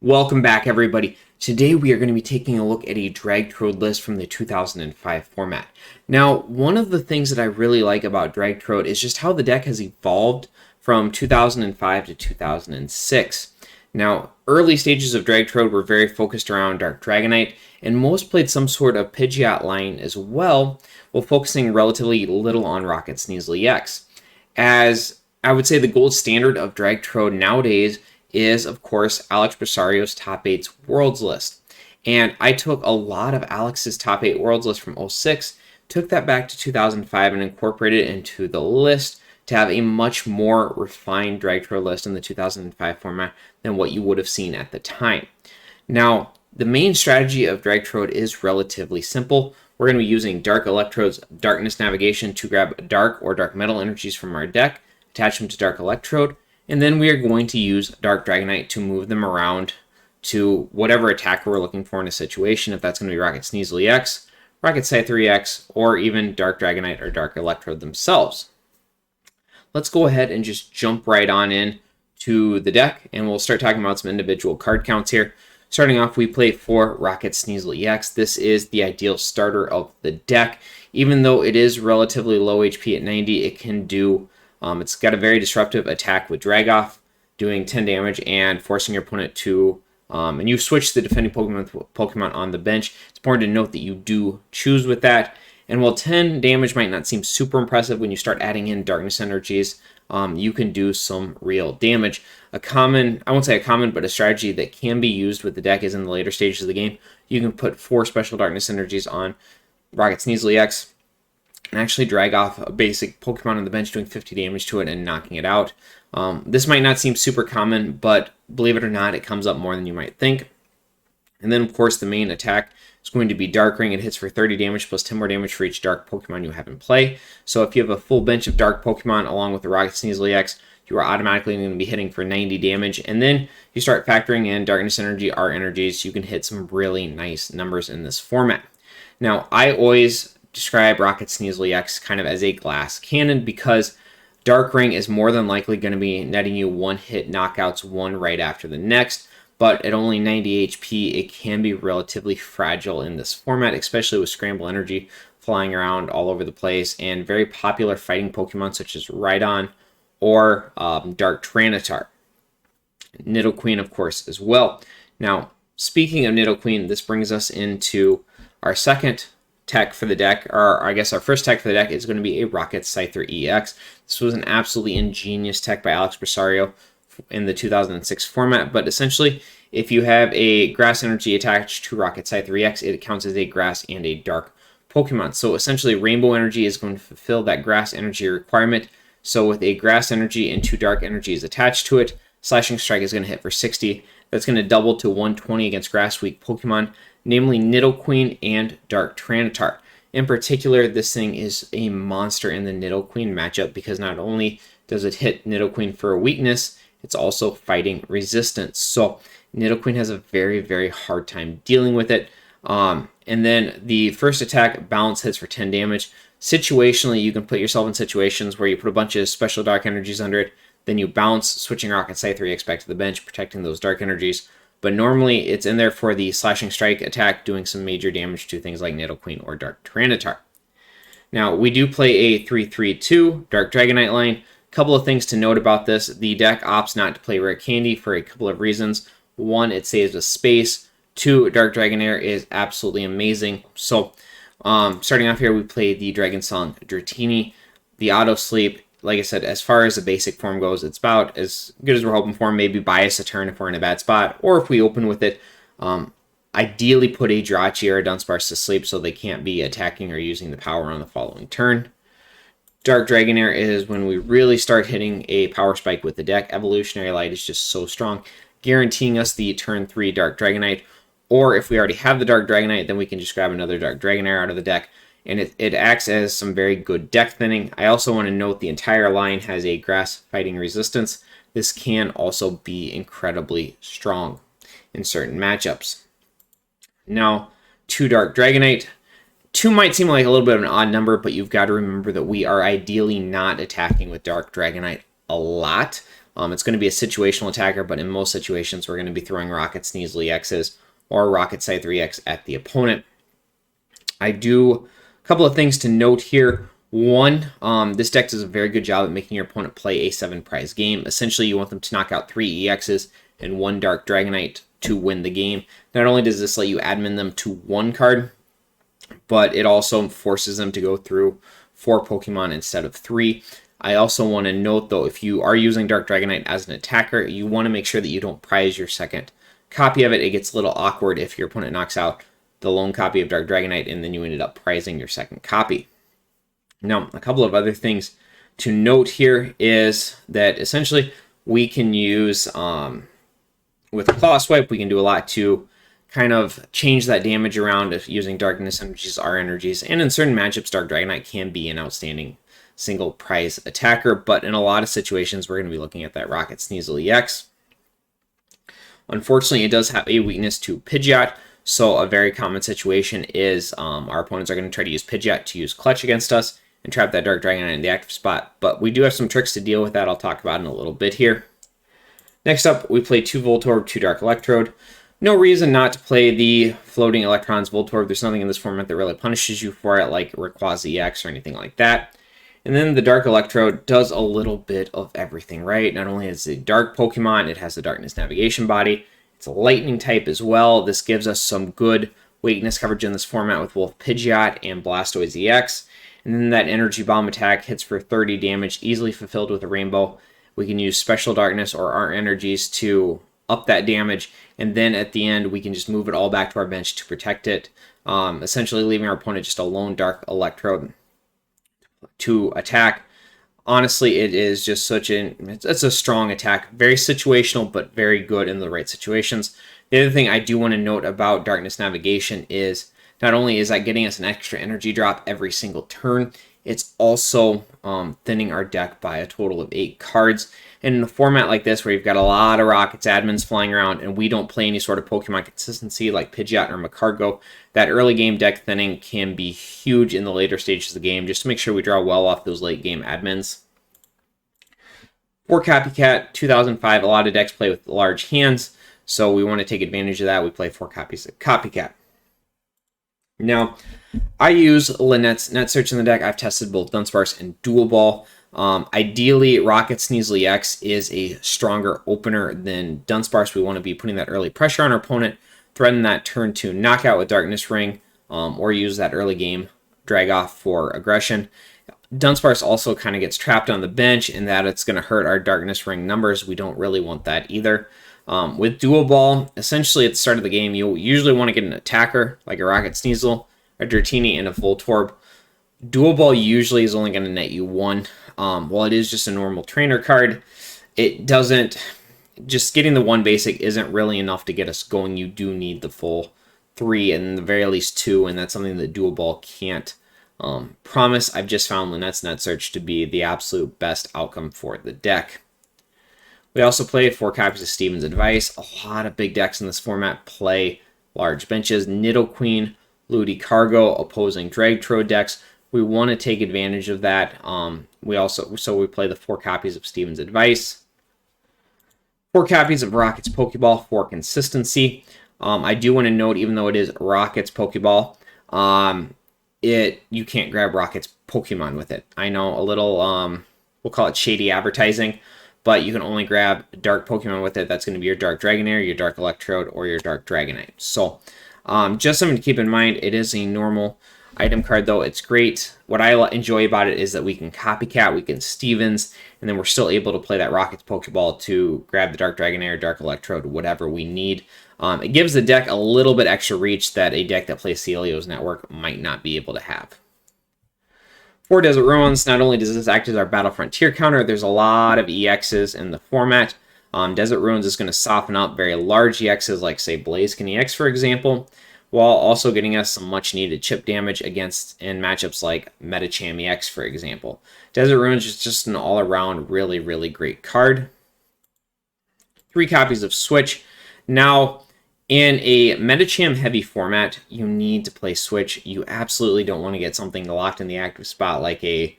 Welcome back, everybody. Today we are going to be taking a look at a DragTrode list from the 2005 format. Now, one of the things that I really like about DragTrode is just how the deck has evolved from 2005 to 2006. Now, early stages of DragTrode were very focused around Dark Dragonite, and most played some sort of Pidgeot line as well, while focusing relatively little on Rocket Sneasel EX. As I would say the gold standard of DragTrode nowadays is, of course, Alex Brosseau's Top 8's Worlds list. And I took a lot of Alex's Top 8 Worlds list from 06, took that back to 2005 and incorporated it into the list to have a much more refined DragTrode list in the 2005 format than what you would have seen at the time. Now, the main strategy of DragTrode is relatively simple. We're going to be using Dark Electrode's Darkness Navigation to grab dark or dark metal energies from our deck, attach them to Dark Electrode, and then we are going to use Dark Dragonite to move them around to whatever attacker we're looking for in a situation, if that's going to be Rocket Sneasel EX, Rocket Scyther EX, or even Dark Dragonite or Dark Electrode themselves. Let's go ahead and just jump right on in to the deck, and we'll start talking about some individual card counts here. Starting off, we play 4 Rocket Sneasel EX. This is the ideal starter of the deck. Even though it is relatively low HP at 90, it can do it's got a very disruptive attack with Drag Off, doing 10 damage and forcing your opponent to, and you switch the defending Pokemon on the bench. It's important to note that you do choose with that. And while 10 damage might not seem super impressive when you start adding in darkness energies, you can do some real damage. I won't say a common, but a strategy that can be used with the deck is in the later stages of the game. You can put 4 special darkness energies on Rocket Sneasel EX, and actually drag off a basic Pokemon on the bench doing 50 damage to it and knocking it out. This might not seem super common, but believe it or not, it comes up more than you might think. And then, of course, the main attack is going to be Dark Ring. It hits for 30 damage plus 10 more damage for each dark Pokemon you have in play. So if you have a full bench of dark Pokemon along with the Rocket Sneasel EX, you are automatically going to be hitting for 90 damage. And then you start factoring in Darkness Energy, Art Energies. You can hit some really nice numbers in this format. Now, I always describe Rocket Sneasel EX kind of as a glass cannon because Dark Ring is more than likely going to be netting you one-hit knockouts, one right after the next, but at only 90 HP, it can be relatively fragile in this format, especially with Scramble Energy flying around all over the place, and very popular fighting Pokemon such as Rhydon or Dark Tyranitar. Nidoqueen, of course, as well. Now, speaking of Nidoqueen, this brings us into our second tech for the deck, or I guess our first tech for the deck is going to be a Rocket Scyther EX. This was an absolutely ingenious tech by Alex Brosseau in the 2006 format, but essentially, if you have a Grass Energy attached to Rocket Scyther EX, it counts as a Grass and a Dark Pokemon. So essentially, Rainbow Energy is going to fulfill that Grass Energy requirement. So with a Grass Energy and 2 Dark Energies attached to it, Slashing Strike is going to hit for 60. That's going to double to 120 against Grass-weak Pokemon, namely Nidoqueen and Dark Tyranitar. In particular, this thing is a monster in the Nidoqueen matchup because not only does it hit Nidoqueen for a weakness, it's also fighting resistance. So Nidoqueen has a very, very hard time dealing with it. And then the first attack, Balance, hits for 10 damage. Situationally, you can put yourself in situations where you put a bunch of special dark energies under it, then you bounce, switching Rocket Scyther EX back to the bench, protecting those dark energies. But normally, it's in there for the Slashing Strike attack, doing some major damage to things like Nidoqueen or Dark Tyranitar. Now, we do play a 3-3-2 Dark Dragonite line. A couple of things to note about this. The deck opts not to play Rare Candy for a couple of reasons. 1, it saves us space. 2, Dark Dragonair is absolutely amazing. So, starting off here, we play the Dragon Song Dratini. The Auto Sleep, like I said, as far as the basic form goes, it's about as good as we're hoping for. Maybe bias a turn if we're in a bad spot, or if we open with it. Ideally, put a Jirachi or a Dunsparce to sleep so they can't be attacking or using the power on the following turn. Dark Dragonair is when we really start hitting a power spike with the deck. Evolutionary Light is just so strong, guaranteeing us the turn 3 Dark Dragonite. Or if we already have the Dark Dragonite, then we can just grab another Dark Dragonair out of the deck. And it acts as some very good deck thinning. I also want to note the entire line has a grass fighting resistance. This can also be incredibly strong in certain matchups. Now, 2 Dark Dragonite. 2 might seem like a little bit of an odd number, but you've got to remember that we are ideally not attacking with Dark Dragonite a lot. It's going to be a situational attacker, but in most situations, we're going to be throwing Rocket Sneasel EXs or Rocket Scyther EX at the opponent. I do a couple of things to note here. One, this deck does a very good job at making your opponent play a 7-prize game. Essentially, you want them to knock out 3 EXs and 1 Dark Dragonite to win the game. Not only does this let you admin them to 1 card, but it also forces them to go through 4 Pokemon instead of 3. I also want to note, though, if you are using Dark Dragonite as an attacker, you want to make sure that you don't prize your second copy of it. It gets a little awkward if your opponent knocks out the lone copy of Dark Dragonite and then you ended up prizing your second copy. Now, a couple of other things to note here is that essentially we can use, with Claw Swipe, we can do a lot to kind of change that damage around if using Darkness Energies, R Energies, and in certain matchups, Dark Dragonite can be an outstanding single prize attacker, but in a lot of situations, we're going to be looking at that Rocket Sneasel EX. Unfortunately, it does have a weakness to Pidgeot, so a very common situation is our opponents are going to try to use Pidgeot to use Clutch against us and trap that Dark Dragonite in the active spot, but we do have some tricks to deal with that I'll talk about in a little bit here. Next up, we play 2 Voltorb, 2 Dark Electrode. No reason not to play the Floating Electrons Voltorb. There's nothing in this format that really punishes you for it, like Rayquaza EX or anything like that. And then the Dark Electrode does a little bit of everything, right? Not only is it a dark Pokemon, it has the Darkness Navigation body. It's a lightning type as well. This gives us some good weakness coverage in this format with both Pidgeot and Blastoise EX. And then that Energy Bomb attack hits for 30 damage, easily fulfilled with a Rainbow. We can use Special Darkness or our energies to up that damage. And then at the end, we can just move it all back to our bench to protect it, essentially leaving our opponent just a lone Dark Electrode to attack. Honestly, it is just it's a strong attack. Very situational, but very good in the right situations. The other thing I do want to note about Darkness Navigation is not only is that getting us an extra energy drop every single turn, it's also thinning our deck by a total of 8 cards. And in a format like this, where you've got a lot of Rockets admins flying around, and we don't play any sort of Pokemon consistency like Pidgeot or Macargo, that early game deck thinning can be huge in the later stages of the game, just to make sure we draw well off those late game admins. For Copycat, 2005, a lot of decks play with large hands, so we want to take advantage of that. We play 4 copies of Copycat. Now, I use Lynette's Net Search in the deck. I've tested both Dunsparce and Dual Ball. Ideally, Rocket Sneasel EX is a stronger opener than Dunsparce. We want to be putting that early pressure on our opponent, threaten that turn 2 knockout with Darkness Ring, or use that early game drag off for aggression. Dunsparce also kind of gets trapped on the bench in that it's going to hurt our Darkness Ring numbers. We don't really want that either. With Dual Ball, essentially at the start of the game, you'll usually want to get an attacker, like a Rocket Sneasel, a Dratini, and a Voltorb. Dual Ball usually is only going to net you 1. While it is just a normal trainer card, it doesn't... Just getting the 1 basic isn't really enough to get us going. You do need the full 3, and the very least 2, and that's something that Dual Ball can't promise. I've just found Lynette's Net Search to be the absolute best outcome for the deck. We also play 4 copies of Steven's Advice. A lot of big decks in this format play large benches. Nidoqueen, Ludicargo, opposing DragTrode decks. We want to take advantage of that. We play the 4 copies of Steven's Advice. 4 copies of Rocket's Pokeball for consistency. I do want to note, even though it is Rocket's Pokeball, you can't grab Rocket's Pokemon with it. I know, a little, we'll call it shady advertising, but you can only grab Dark Pokemon with it. That's going to be your Dark Dragonair, your Dark Electrode, or your Dark Dragonite. So, just something to keep in mind. It is a normal item card, though. It's great. What I enjoy about it is that we can Copycat, we can Stevens, and then we're still able to play that Rocket's Pokeball to grab the Dark Dragonair, Dark Electrode, whatever we need. It gives the deck a little bit extra reach that a deck that plays Celio's Network might not be able to have. For Desert Ruins, not only does this act as our Battle Frontier counter, there's a lot of EXs in the format. Desert Ruins is going to soften up very large EXs like, say, Blaziken EX, for example, while also getting us some much-needed chip damage against in matchups like Metacham EX, for example. Desert Ruins is just an all-around really, really great card. 3 copies of Switch. Now, in a Metacham-heavy format, you need to play Switch. You absolutely don't want to get something locked in the active spot like a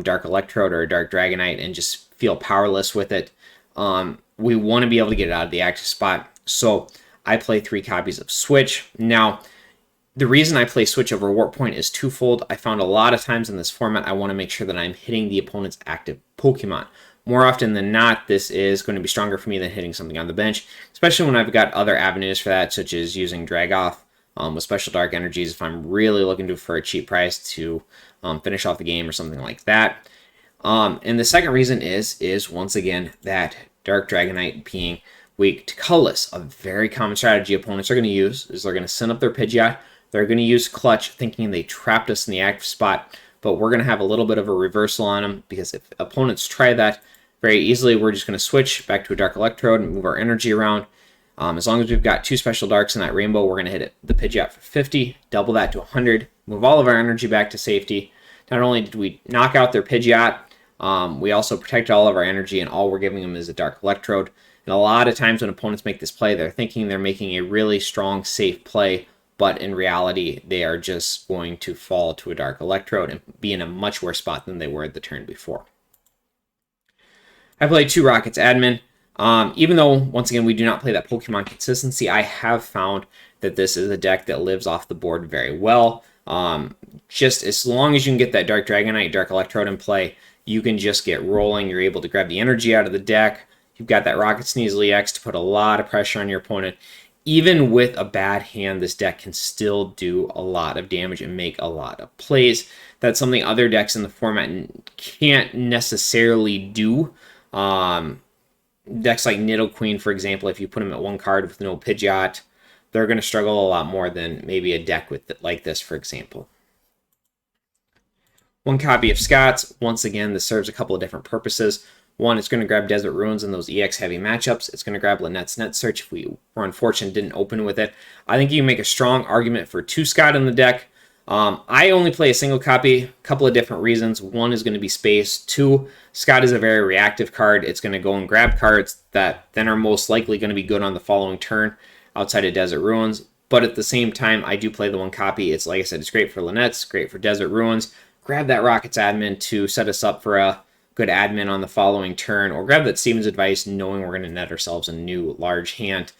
Dark Electrode or a Dark Dragonite and just feel powerless with it. we want to be able to get it out of the active spot. So I play 3 copies of Switch. Now, the reason I play Switch over Warp Point is twofold. I found a lot of times in this format, I want to make sure that I'm hitting the opponent's active Pokemon. More often than not, this is going to be stronger for me than hitting something on the bench, especially when I've got other avenues for that, such as using Drag Off with Special Dark Energies if I'm really looking for a cheap price to finish off the game or something like that. And the second reason is once again that Dark Dragonite being weak to Colorless. A very common strategy opponents are going to use is they're going to send up their Pidgeot. They're going to use Clutch thinking they trapped us in the active spot, but we're going to have a little bit of a reversal on them because if opponents try that very easily, we're just going to switch back to a Dark Electrode and move our energy around. As long as we've got 2 Special Darks in that rainbow, we're going to hit the Pidgeot for 50, double that to 100, move all of our energy back to safety. Not only did we knock out their Pidgeot, we also protected all of our energy, and all we're giving them is a Dark Electrode. And a lot of times when opponents make this play, they're thinking they're making a really strong, safe play, but in reality, they are just going to fall to a Dark Electrode and be in a much worse spot than they were the turn before. I played 2 Rockets Admin. Even though, once again, we do not play that Pokemon consistency, I have found that this is a deck that lives off the board very well. Just as long as you can get that Dark Dragonite, Dark Electrode in play, you can just get rolling. You're able to grab the energy out of the deck. You've got that Rocket Sneasel EX to put a lot of pressure on your opponent. Even with a bad hand, this deck can still do a lot of damage and make a lot of plays. That's something other decks in the format can't necessarily do. Decks like Nidoqueen, for example, if you put them at 1 card with no Pidgeot, they're going to struggle a lot more than maybe a deck with like this, for example. 1 copy of Scott's. Once again, this serves a couple of different purposes. One, it's going to grab Desert Ruins in those EX-heavy matchups. It's going to grab Lynette's Net Search if we were unfortunate didn't open with it. I think you can make a strong argument for 2 Scott in the deck. I only play a single copy, a couple of different reasons. One is going to be space. 2, Scott is a very reactive card. It's going to go and grab cards that then are most likely going to be good on the following turn outside of Desert Ruins. But at the same time, I do play the 1 copy. It's, like I said, it's great for Lynette's, great for Desert Ruins. Grab that Rockets Admin to set us up for a good admin on the following turn, or grab that Steven's Advice knowing we're going to net ourselves a new large hand.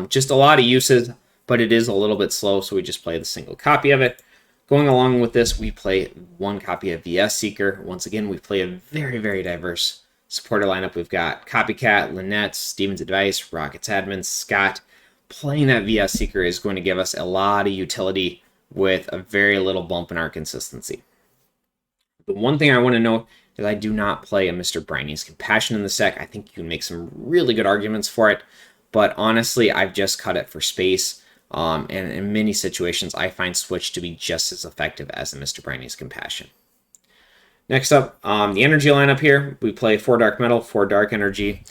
Just a lot of uses, but it is a little bit slow, so we just play the single copy of it. Going along with this, we play 1 copy of VS Seeker. Once again, we play a very, very diverse supporter lineup. We've got Copycat, Lynette, Steven's Advice, Rockets Admin, Scott. Playing that VS Seeker is going to give us a lot of utility with a very little bump in our consistency. The one thing I want to note is I do not play a Mr. Briny's Compassion in this deck. I think you can make some really good arguments for it, but honestly, I've just cut it for space. And in many situations, I find Switch to be just as effective as the Mr. Briny's Compassion. Next up, the energy lineup here. We play 4 Dark Metal, 4 Dark Energy.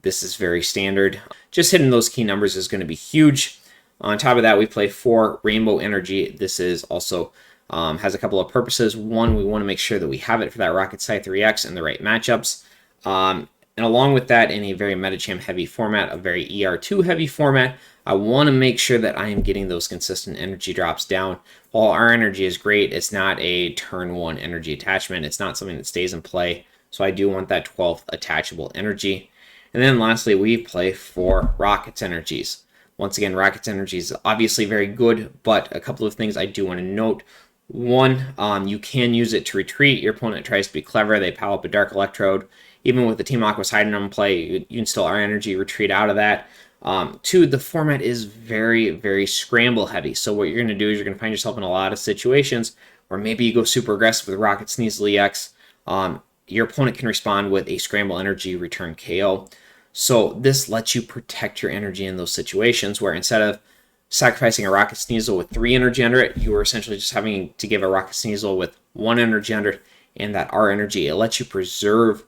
This is very standard. Just hitting those key numbers is going to be huge. On top of that, we play 4 Rainbow Energy. This is also has a couple of purposes. One, we want to make sure that we have it for that Rocket Scythe 3X in the right matchups. And along with that, in a very Metacham heavy format, a very ER2 heavy format, I want to make sure that I am getting those consistent energy drops down. While our energy is great, it's not a turn 1 energy attachment. It's not something that stays in play. So I do want that 12th attachable energy. And then lastly, we play 4 Rockets Energies. Once again, Rockets Energy is obviously very good, but a couple of things I do want to note. One, you can use it to retreat. Your opponent tries to be clever. They power up a Dark Electrode. Even with the Team Aqua's Hiding on play, you can still our energy retreat out of that. 2, the format is very, very scramble heavy. So what you're going to do is you're going to find yourself in a lot of situations where maybe you go super aggressive with Rocket Sneasel EX. Your opponent can respond with a scramble energy return KO. So this lets you protect your energy in those situations where instead of sacrificing a Rocket Sneasel with 3 energy under it, you are essentially just having to give a Rocket Sneasel with 1 energy under it and that R energy. It lets you preserve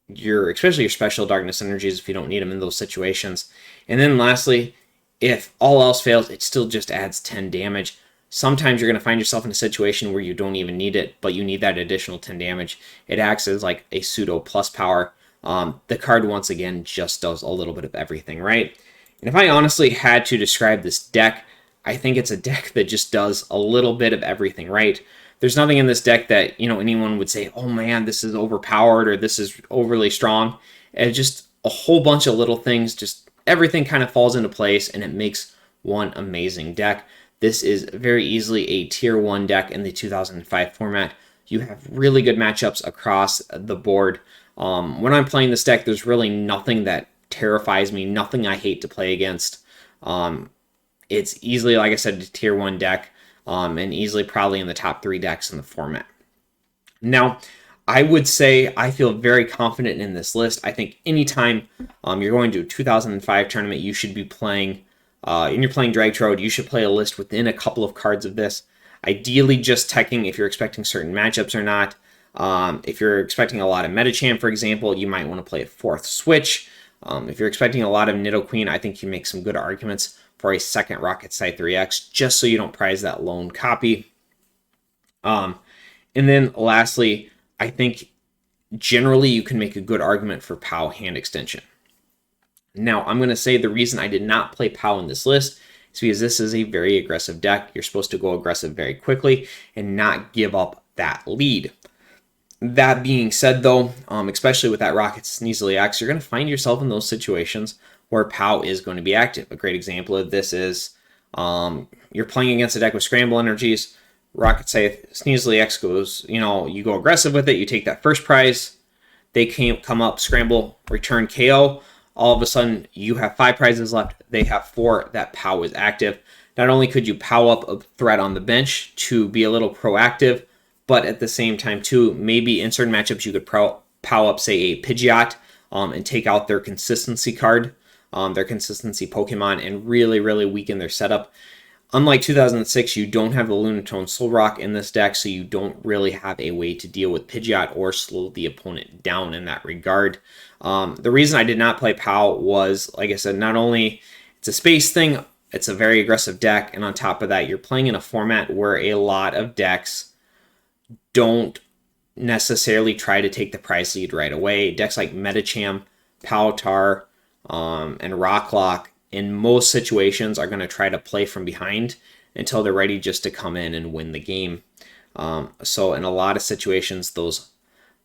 especially your special darkness energies if you don't need them in those situations. And then lastly, if all else fails, it still just adds 10 damage. Sometimes you're going to find yourself in a situation where you don't even need it, but you need that additional 10 damage. It acts as like a pseudo plus power. The card, once again, just does a little bit of everything, right? And if I honestly had to describe this deck, I think it's a deck that just does a little bit of everything, right? There's nothing in this deck that, anyone would say, oh man, this is overpowered or this is overly strong. And just a whole bunch of little things, just everything kind of falls into place, and it makes one amazing deck. This is very easily a tier 1 deck in the 2005 format. You have really good matchups across the board. When I'm playing this deck, there's really nothing that terrifies me, nothing I hate to play against. It's easily, like I said, a tier 1 deck, and easily probably in the top 3 decks in the format. Now, I would say I feel very confident in this list. I think anytime you're going to a 2005 tournament, you should be playing, and you're playing DragTrode, you should play a list within a couple of cards of this. Ideally, just teching if you're expecting certain matchups or not. If you're expecting a lot of Medicham, for example, you might want to play a 4th switch. If you're expecting a lot of Nidoqueen, I think you make some good arguments for a 2nd Rocket Scythe 3X, just so you don't prize that lone copy. And then lastly, I think generally you can make a good argument for POW hand extension. Now, I'm going to say the reason I did not play POW in this list is because this is a very aggressive deck. You're supposed to go aggressive very quickly and not give up that lead. That being said, though, especially with that Rocket Sneasely X, you're going to find yourself in those situations where POW is going to be active. A great example of this is you're playing against a deck with Scramble Energies. Rocket Scythe Sneasely X goes, you go aggressive with it, you take that first prize, they come up, Scramble, return KO. All of a sudden, you have 5 prizes left, they have 4, that POW is active. Not only could you POW up a threat on the bench to be a little proactive, but at the same time, too, maybe in certain matchups, you could POW up, say, a Pidgeot, and take out their consistency card, their consistency Pokemon, and really, really weaken their setup. Unlike 2006, you don't have the Lunatone Solrock in this deck, so you don't really have a way to deal with Pidgeot or slow the opponent down in that regard. The reason I did not play POW was, like I said, not only it's a space thing, it's a very aggressive deck, and on top of that, you're playing in a format where a lot of decks don't necessarily try to take the prize lead right away. Decks like Medicham, Powtar, and Rocklock, in most situations, are going to try to play from behind until they're ready just to come in and win the game. So in a lot of situations,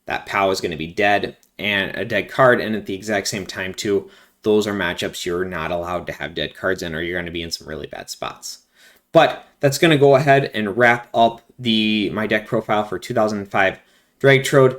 that POW is going to be dead and a dead card, and at the exact same time too, those are matchups you're not allowed to have dead cards in, or you're going to be in some really bad spots. But that's going to go ahead and wrap up my deck profile for 2005 DragTrode.